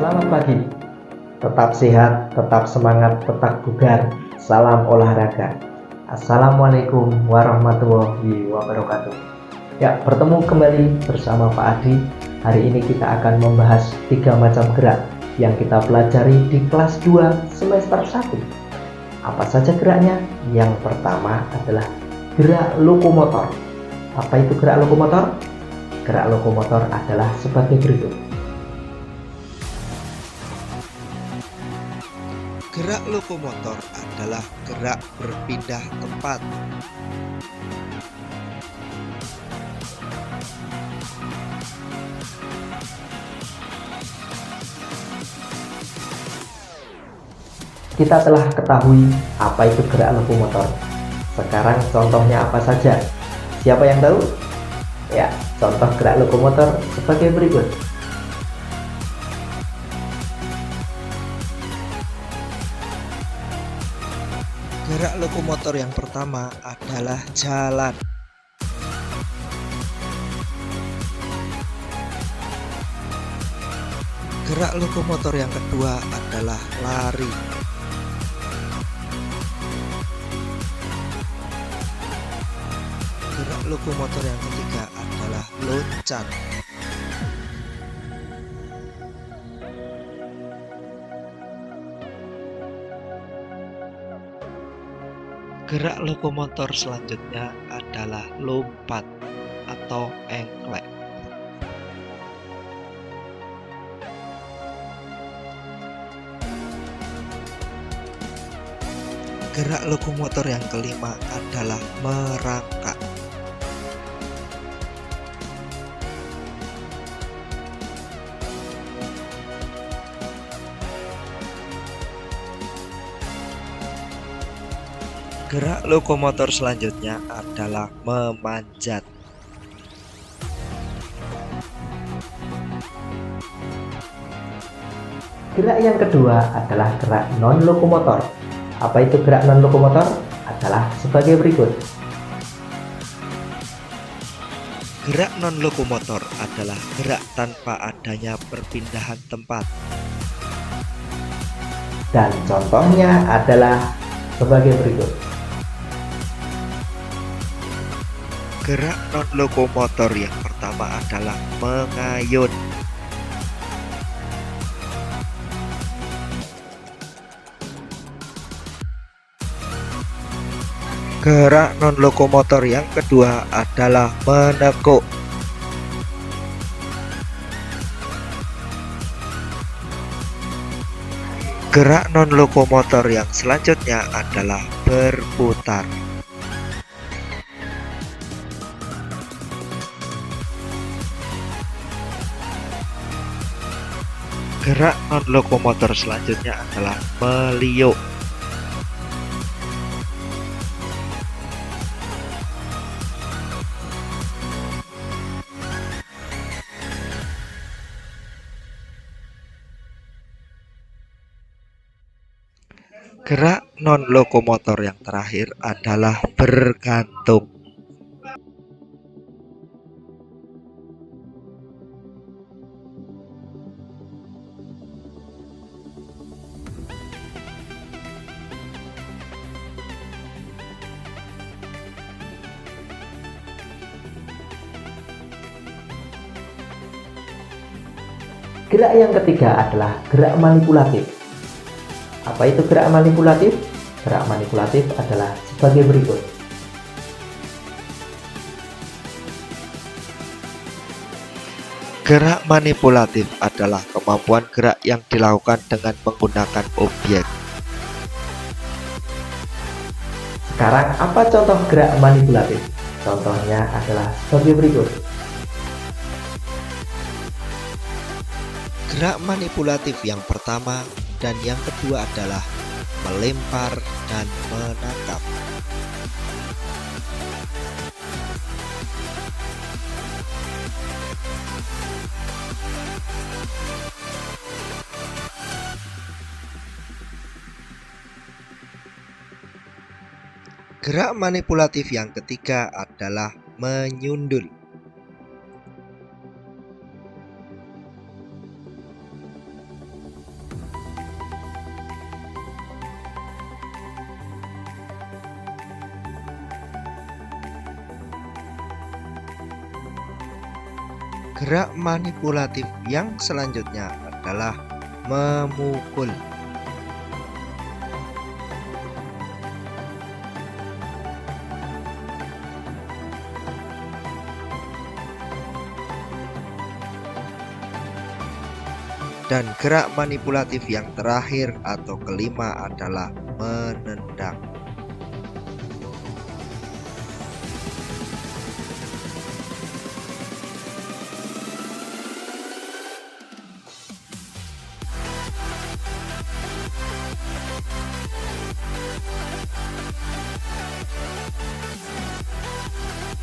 Selamat pagi. Tetap sehat, tetap semangat, tetap bugar. Salam olahraga. Assalamualaikum warahmatullahi wabarakatuh. Ya, bertemu kembali bersama Pak Adi. Hari ini kita akan membahas 3 macam gerak yang kita pelajari di kelas 2 semester 1. Apa saja geraknya? Yang pertama adalah gerak lokomotor. Apa itu gerak lokomotor? Gerak lokomotor adalah sebagai berikut. Gerak lokomotor adalah gerak berpindah tempat. Kita telah ketahui apa itu gerak lokomotor. Sekarang contohnya apa saja? Siapa yang tahu? Ya, contoh gerak lokomotor sebagai berikut. Gerak lokomotor yang pertama adalah jalan. Gerak lokomotor yang kedua adalah lari. Gerak lokomotor yang ketiga adalah loncat. Gerak lokomotor selanjutnya adalah lompat atau engklek. Gerak lokomotor yang kelima adalah merangkak. Gerak lokomotor selanjutnya adalah memanjat. Gerak yang kedua adalah gerak non-lokomotor. Apa itu gerak non-lokomotor? Adalah sebagai berikut. Gerak non-lokomotor adalah gerak tanpa adanya perpindahan tempat. Dan contohnya adalah sebagai berikut. Gerak non-lokomotor yang pertama adalah mengayun. Gerak non-lokomotor yang kedua adalah menekuk. Gerak non-lokomotor yang selanjutnya adalah berputar. Gerak non-lokomotor selanjutnya adalah meliuk. Gerak non-lokomotor yang terakhir adalah bergantung. Gerak yang ketiga adalah gerak manipulatif. Apa itu gerak manipulatif? Gerak manipulatif adalah sebagai berikut. Gerak manipulatif adalah kemampuan gerak yang dilakukan dengan menggunakan objek. Sekarang apa contoh gerak manipulatif? Contohnya adalah sebagai berikut. Gerak manipulatif yang pertama dan yang kedua adalah melempar dan menangkap. Gerak manipulatif yang ketiga adalah menyundul. gerak manipulatif yang selanjutnya adalah memukul. Dan gerak manipulatif yang terakhir atau kelima adalah menendang.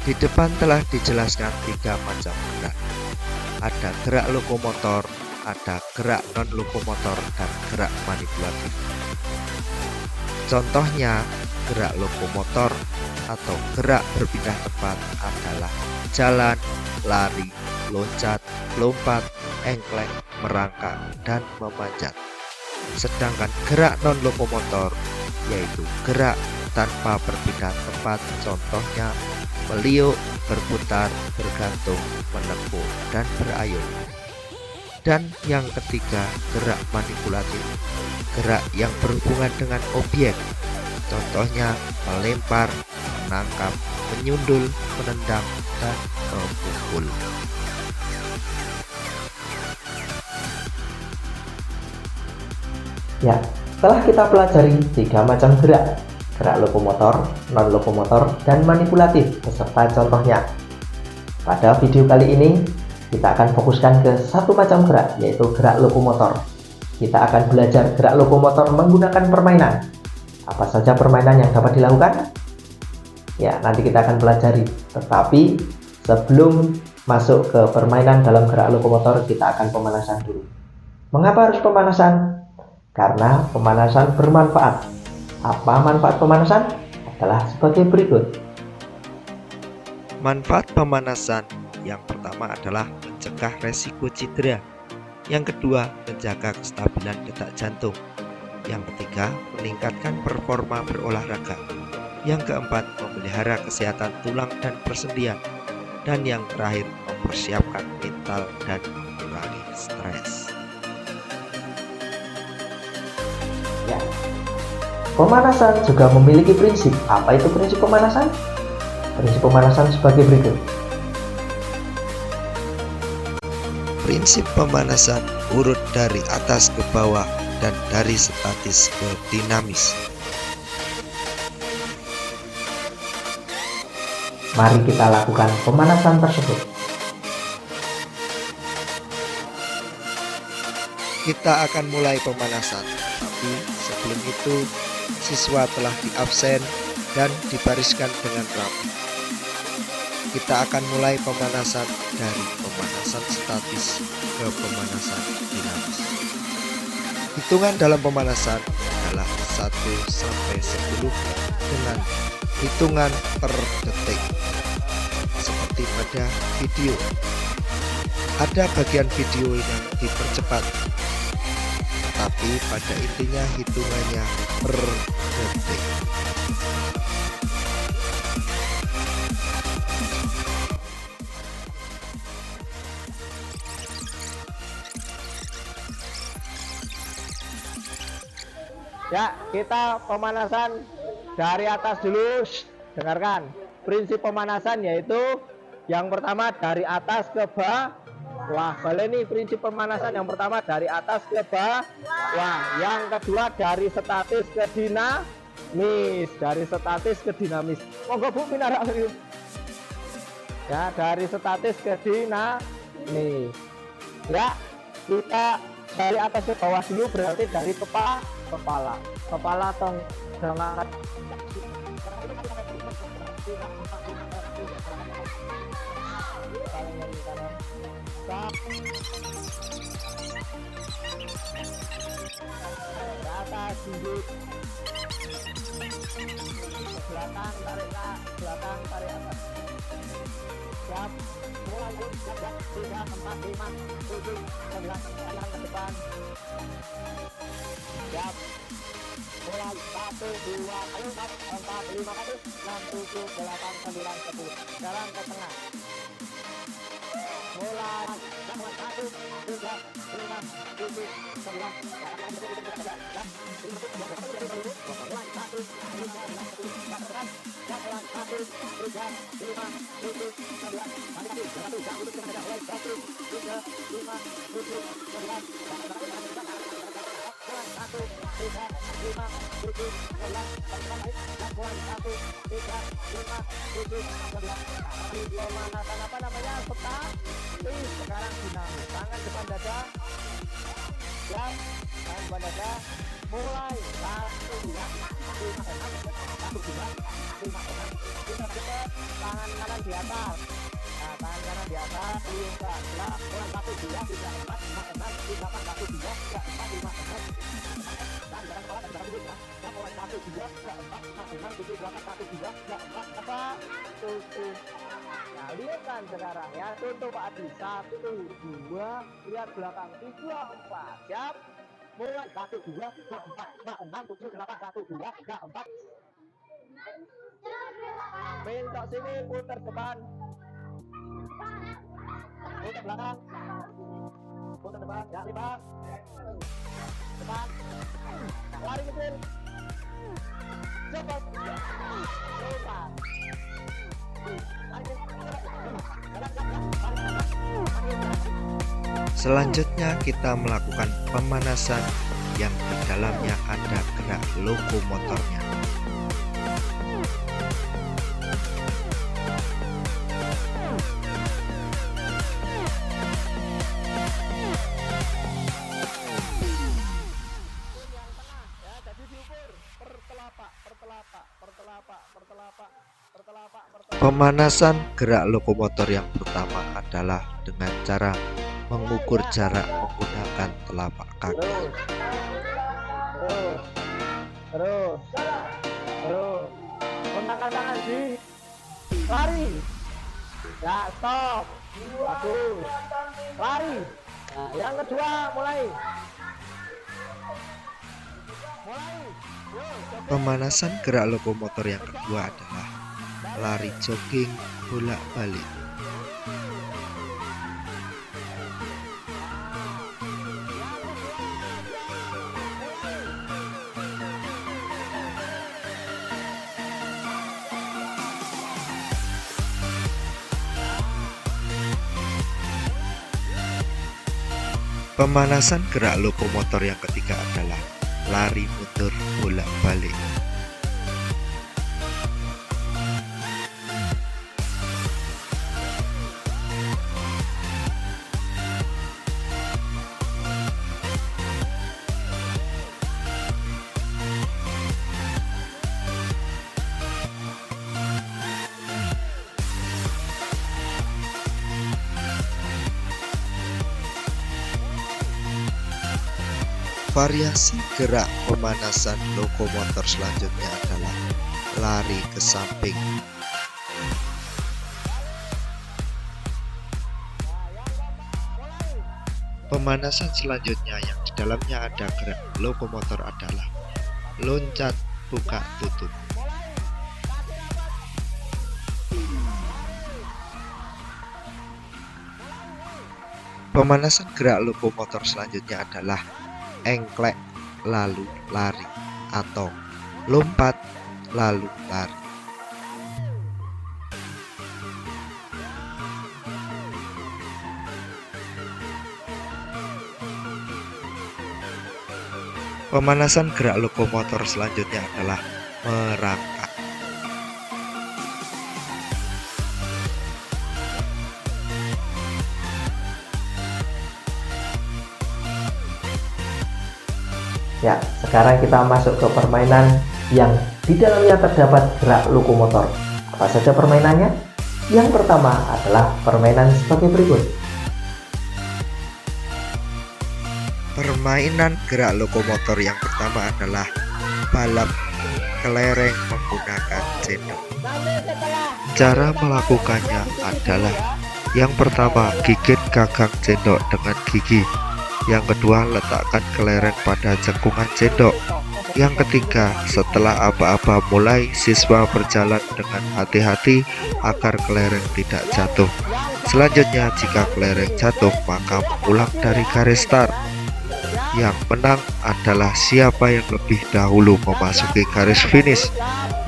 Di depan telah dijelaskan 3 macam gerak. Ada gerak lokomotor, ada gerak non-lokomotor, dan gerak manipulatif. Contohnya, gerak lokomotor atau gerak berpindah tempat adalah jalan, lari, loncat, lompat, engklek, merangkak, dan memanjat. Sedangkan gerak non-lokomotor yaitu gerak tanpa berpindah tempat, contohnya meliuk, berputar, bergantung, menekuk, dan berayun. Dan yang ketiga, gerak manipulatif, gerak yang berhubungan dengan objek, contohnya melempar, menangkap, menyundul, menendang, dan memukul. Ya, setelah kita pelajari 3 macam gerak, gerak lokomotor, non-lokomotor, dan manipulatif beserta contohnya. Pada video kali ini, kita akan fokuskan ke satu macam gerak, yaitu gerak lokomotor. Kita akan belajar gerak lokomotor menggunakan permainan. Apa saja permainan yang dapat dilakukan? Ya, nanti kita akan pelajari. Tetapi sebelum masuk ke permainan dalam gerak lokomotor, kita akan pemanasan dulu. Mengapa harus pemanasan? Karena pemanasan bermanfaat. Apa manfaat pemanasan? Adalah sebagai berikut. Manfaat pemanasan yang pertama adalah mencegah resiko cedera. Yang kedua, menjaga kestabilan detak jantung. Yang ketiga, meningkatkan performa berolahraga. Yang keempat, memelihara kesehatan tulang dan persendian. Dan yang terakhir, mempersiapkan mental dan mengurangi stres. Ya. Pemanasan juga memiliki prinsip. Apa itu prinsip pemanasan? Prinsip pemanasan sebagai berikut. Prinsip pemanasan urut dari atas ke bawah dan dari statis ke dinamis. Mari kita lakukan pemanasan tersebut. Kita akan mulai pemanasan, tapi sebelum itu siswa telah diabsen dan dibariskan dengan rapi. Kita akan mulai pemanasan dari pemanasan statis ke pemanasan dinamis. Hitungan dalam pemanasan adalah 1 sampai 10 dengan hitungan per detik. Seperti pada video, ada bagian video yang dipercepat, tapi pada intinya hitungannya per detik. Ya, kita pemanasan dari atas dulu. Dengarkan. Prinsip pemanasan yaitu yang pertama dari atas ke bawah. Wah, baleni prinsip pemanasan yang pertama dari atas ke bawah. Wah, yang kedua dari statis ke dinamis. Dari statis ke dinamis. Monggo Bu pinarak. Ya, dari statis ke dinamis. Ya, kita dari atas ke bawah dulu, berarti dari kepala tong jangan atas sudut belakang tarik ke belakang, tarik atas. Siap, mulai 3, 4, 5, 7, 11, ke depan. Siap, mulai 1, 2, 3, 4, 5 kali, 6, 7, 8, 9, 10. Jalan ke tengah. Mulai Pemanasan apa namanya? Sekarang dinamis. Tangan depan dada. Siap. Tangan depan dada. Mulai. 1, 2, 3, 4, 5, 6, 7, 8, 9, 10. Tangan kanan di atas. Nah, tangan kanan di atas. 1, 2, 3, 4, 5, 6, 7, 8, 1, 2, 3, 4, 5, 6. Dan jangan kepala dan jangan duduk ya. Dan mulai 1, 2, 3, 4, 5, 6, 7, 8, 1, 2, 3, 4, apa? Tutup. Nah, lihat kan sekarang ya. Tutup Pak Adi. 1, 2, lihat belakang. 3, 4. Siap. Mulai 1, 2, 3, 4, 5, 6, 7, 8, 1, 2, 3, 4. Bentok sini, putar depan. Putar belakang. Putar depan, ya lebar. Depan. Lari kecil. Cepat. Lebar. Selanjutnya kita melakukan pemanasan yang di dalamnya ada gerak lokomotornya. Pemanasan gerak lokomotor yang pertama adalah dengan cara mengukur jarak menggunakan telapak kaki. Terus. Gunakan tangan di lari. Ya, stop. Bagus. Lari. Nah, yang kedua mulai. Pemanasan gerak lokomotor yang kedua adalah lari jogging bolak-balik. Pemanasan gerak lokomotor yang ketiga adalah lari mundur bolak-balik. Variasi gerak pemanasan lokomotor selanjutnya adalah lari ke samping. Pemanasan selanjutnya yang di dalamnya ada gerak lokomotor adalah loncat buka tutup. Pemanasan gerak lokomotor selanjutnya adalah engklek lalu lari atau lompat lalu lari. Pemanasan gerak lokomotor selanjutnya adalah merangkak. Ya, sekarang kita masuk ke permainan yang di dalamnya terdapat gerak lokomotor. Apa saja permainannya? Yang pertama adalah permainan sebagai berikut. Permainan gerak lokomotor yang pertama adalah balap kelereng menggunakan sendok. Cara melakukannya adalah yang pertama, gigit gagang sendok dengan gigi. Yang kedua, letakkan kelereng pada jengkungan sendok. Yang ketiga, setelah aba-aba mulai, siswa berjalan dengan hati-hati agar kelereng tidak jatuh. Selanjutnya, jika kelereng jatuh, maka mengulang dari garis start. Yang menang adalah siapa yang lebih dahulu memasuki garis finish.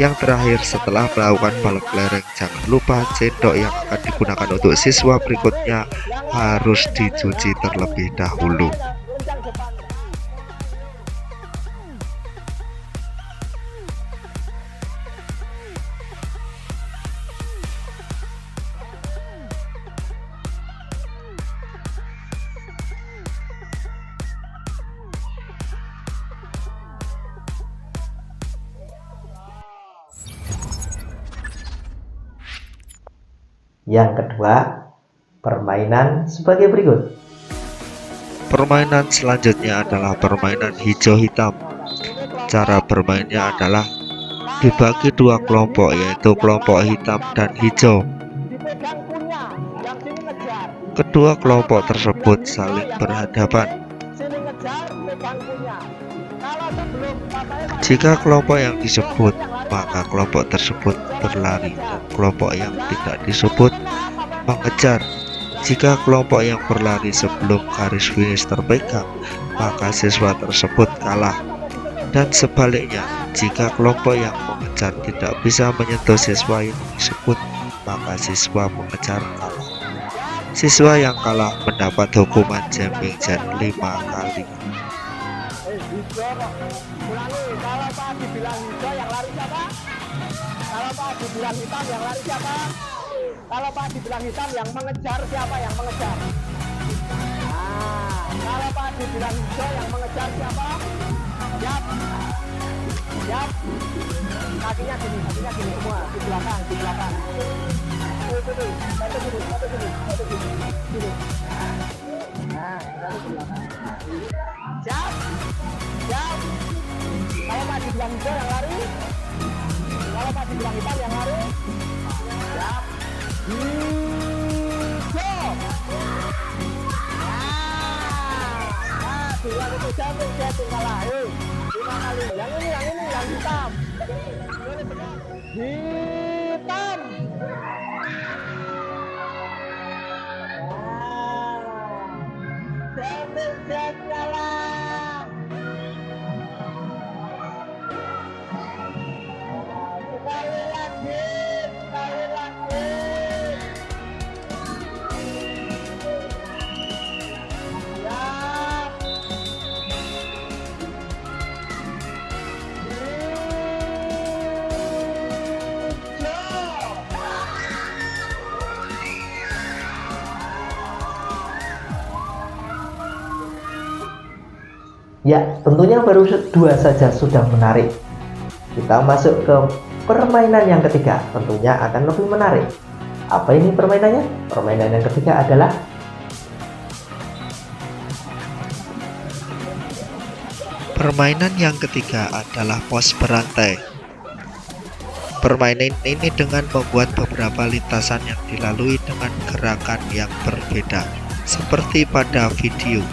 Yang terakhir, setelah melakukan balap kelereng, jangan lupa sendok yang akan digunakan untuk siswa berikutnya harus dicuci terlebih dahulu. Yang kedua, permainan sebagai berikut. Permainan selanjutnya adalah permainan hijau hitam. Cara bermainnya adalah dibagi dua kelompok, yaitu kelompok hitam dan hijau. Kedua kelompok tersebut saling berhadapan. Jika kelompok yang disebut, maka kelompok tersebut berlari, dan kelompok yang tidak disebut mengejar. Jika kelompok yang berlari sebelum garis finish terpegang, maka siswa tersebut kalah. Dan sebaliknya, jika kelompok yang mengejar tidak bisa menyentuh siswa yang disebut, maka siswa mengejar kalah. Siswa yang kalah mendapat hukuman jumping jack 5 kali. Kalau Pak dibilang hijau yang lari siapa? Kalau Pak dibilang hitam yang lari siapa? Kalau Pak dibilang hitam yang mengejar siapa yang mengejar? Nah, kalau Pak dibilang hijau yang mengejar siapa? Siap. Siap. Kakinya gini semua di belakang, di belakang. Itu gini. Nah, satu di belakang. Siap. Siap. Kalau Pak dibilang hijau yang lari, kalau Pak dibilang hitam yang lari, siap. Hijau. Nah, bilang itu jatuh kalah. 5 kali. Yang ini yang hitam. Hitam. Jatuh kalah. Sekali lagi. Ya, tentunya baru dua saja sudah menarik. Kita masuk ke permainan yang ketiga, tentunya akan lebih menarik. Apa ini permainannya? Permainan yang ketiga adalah pos berantai. Permainan ini dengan membuat beberapa lintasan yang dilalui dengan gerakan yang berbeda, seperti pada video.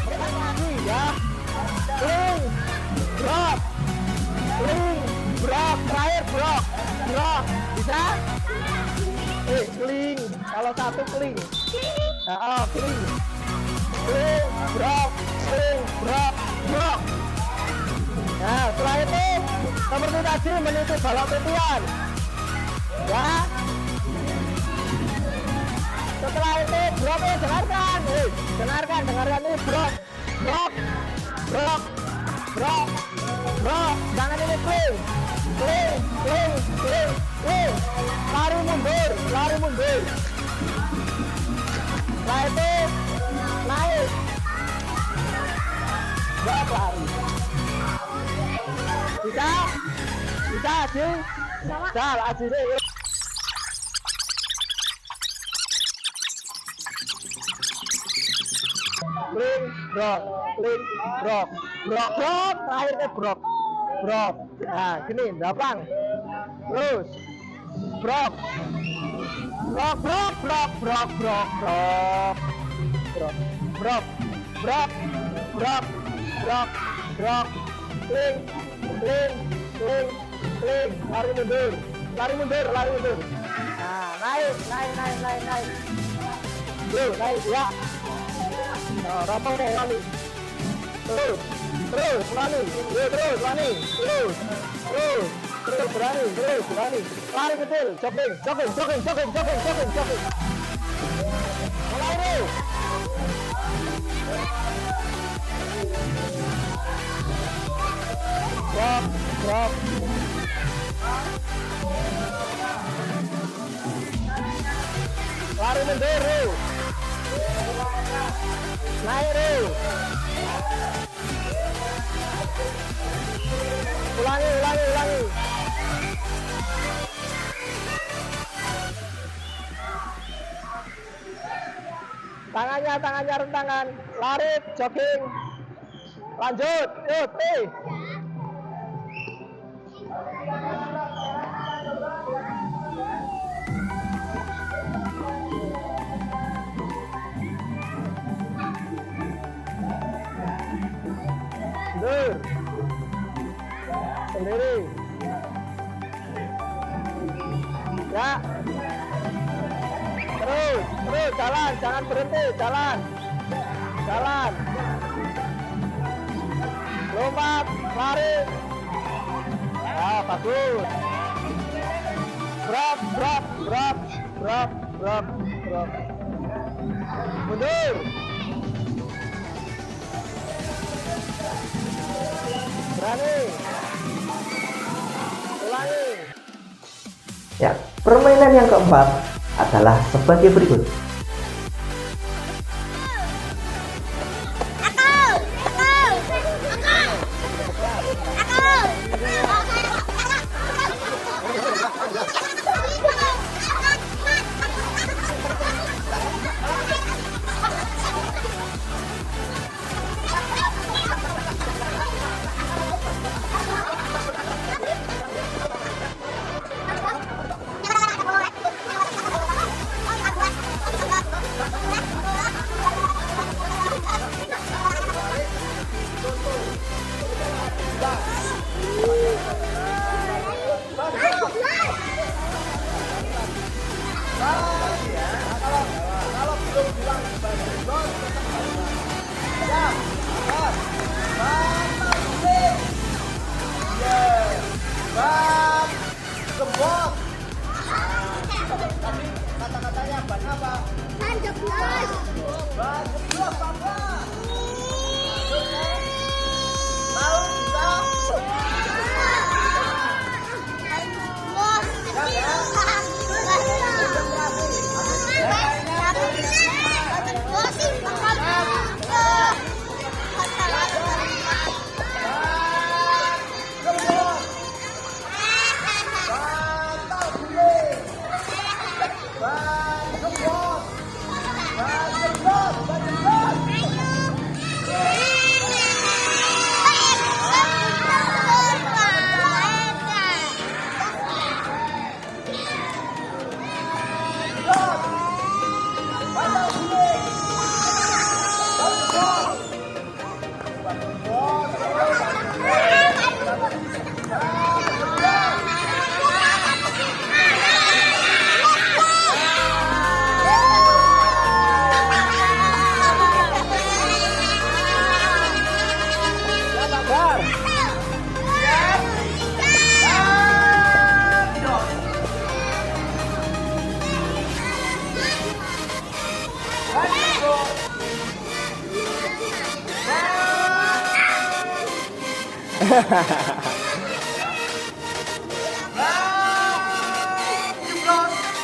Bisa? Kling. Kalau satu kling. Kling. Kling, brok. Nah, setelah itu seperti tadi meniti balap titian. Ya. Setelah itu broknya dengarkan. Dengarkan ini brok. Jangan ini kling. Lari mundur. Setelah itu naik. Brok lari. Bisa Aji? Bisa Aji deh. Kling, brok. Terakhir ke brok. Nah, gini, belakang. Terus. Brok. Kling. Lari mundur. Nah, naik. naik ya. Rapang deh, lari. Terus berani, terus berani, terus berani, lari kecil, jogging. Mulai dulu. Drop. Lari mundur dulu. Naik dulu. Ulangi. Tangannya rentangan. Lari, jogging. Lanjut, yuk, mundur. Sendiri. Ya. Terus jalan, jangan berhenti, jalan. Lompat, lari. Ya, bagus. Drop. Mundur. Berani. Ulangi. Ya, permainan yang keempat adalah sebagai berikut. Kata-katanya ban apa? Ban jeblos. Apa? Tahu bisa?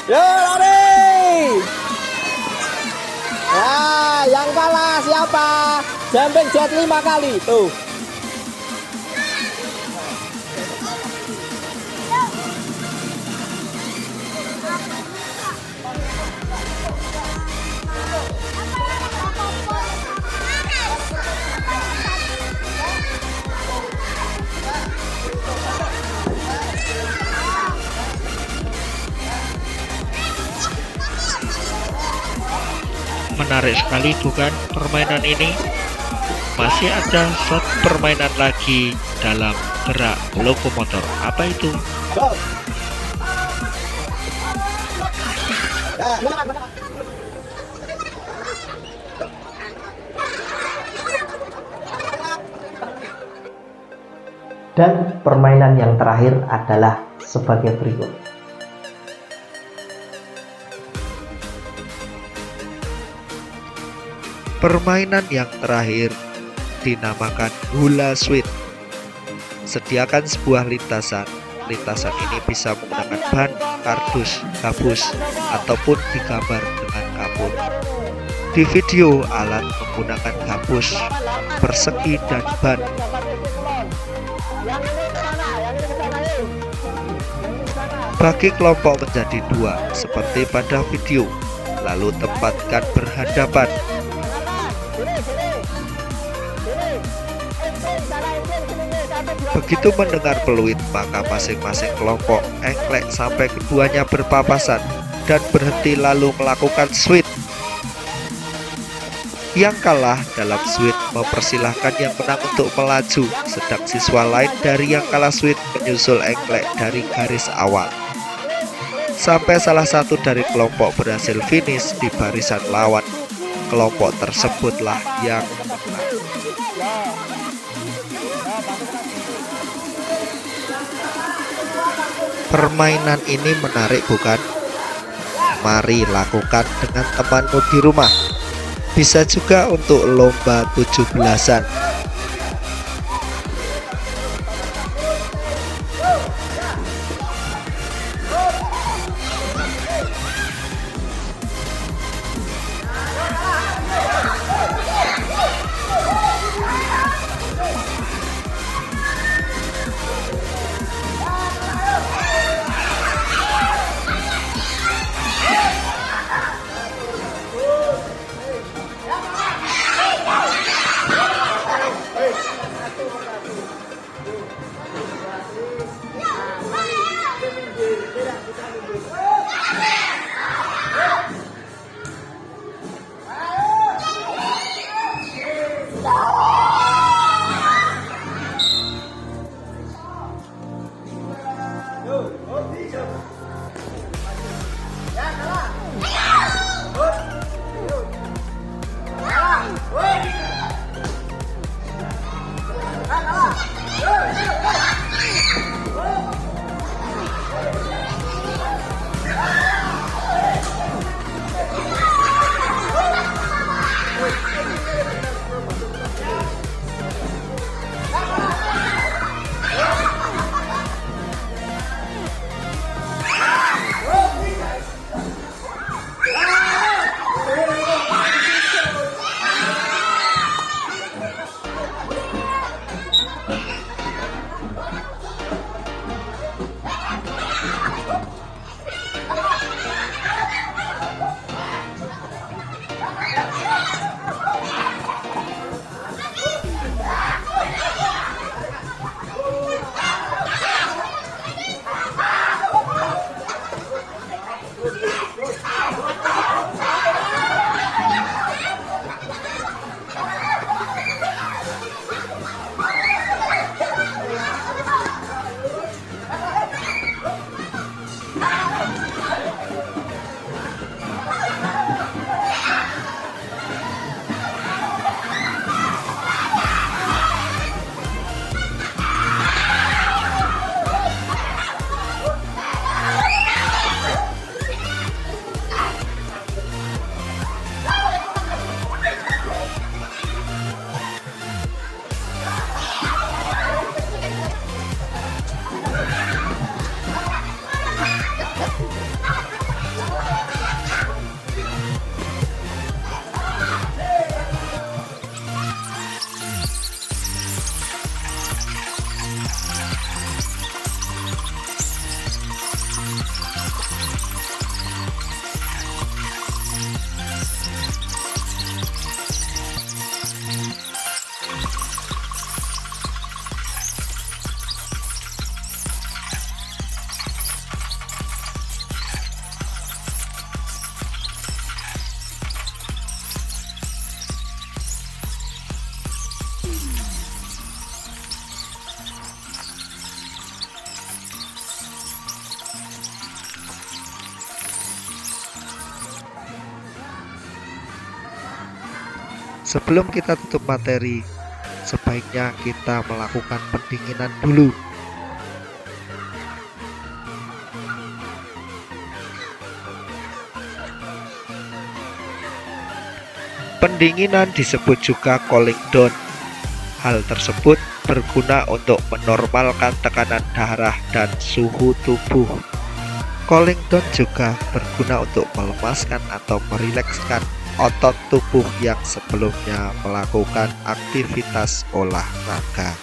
Yo lari. Nah, yang kalah siapa? Jumping jet 5 kali tuh. Menarik sekali bukan permainan ini? Masih ada satu permainan lagi dalam gerak lokomotor. Apa itu? Dan permainan yang terakhir adalah sebagai berikut. Permainan yang terakhir dinamakan hula sweet. Sediakan sebuah lintasan. Lintasan ini bisa menggunakan ban, kardus, gabus, ataupun digambar dengan kapur. Di video, alat menggunakan gabus, persegi, dan ban. Bagi kelompok menjadi dua, seperti pada video, lalu tempatkan berhadapan. Begitu mendengar peluit, maka masing-masing kelompok engklek sampai keduanya berpapasan dan berhenti lalu melakukan sweet. Yang kalah dalam sweet mempersilahkan yang menang untuk melaju, sedang siswa lain dari yang kalah sweet menyusul engklek dari garis awal. Sampai salah satu dari kelompok berhasil finish di barisan lawan, kelompok tersebutlah yang menang. Permainan ini menarik, bukan? Mari lakukan dengan temanmu di rumah. Bisa juga untuk lomba 17-an. Sebelum kita tutup materi, sebaiknya kita melakukan pendinginan dulu. Pendinginan disebut juga cooling down. Hal tersebut berguna untuk menormalkan tekanan darah dan suhu tubuh. Cooling down juga berguna untuk melemaskan atau merilekskan otot tubuh yang sebelumnya melakukan aktivitas olahraga.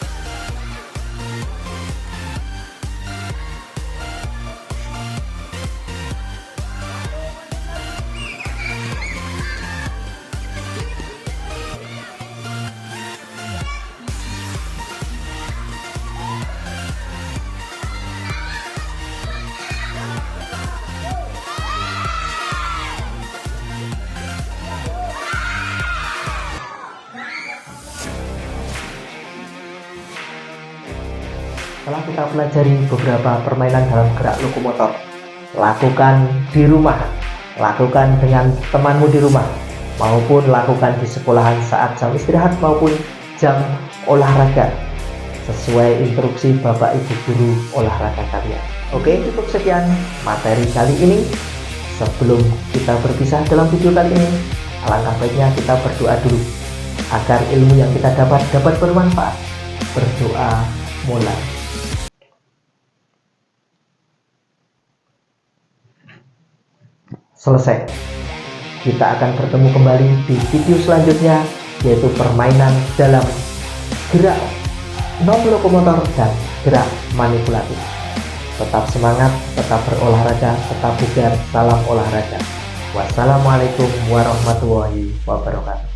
Setelah kita pelajari beberapa permainan dalam gerak lokomotor, lakukan di rumah, lakukan dengan temanmu di rumah, maupun lakukan di sekolahan saat jam istirahat maupun jam olahraga, sesuai instruksi Bapak Ibu Guru olahraga kalian. Oke, cukup sekian materi kali ini. Sebelum kita berpisah dalam video kali ini, alangkah baiknya kita berdoa dulu agar ilmu yang kita dapat bermanfaat. Berdoa mulai. Selesai. Kita akan bertemu kembali di video selanjutnya, yaitu permainan dalam gerak non lokomotor dan gerak manipulatif. Tetap semangat, tetap berolahraga, tetap bugar. Salam olahraga. Wassalamualaikum warahmatullahi wabarakatuh.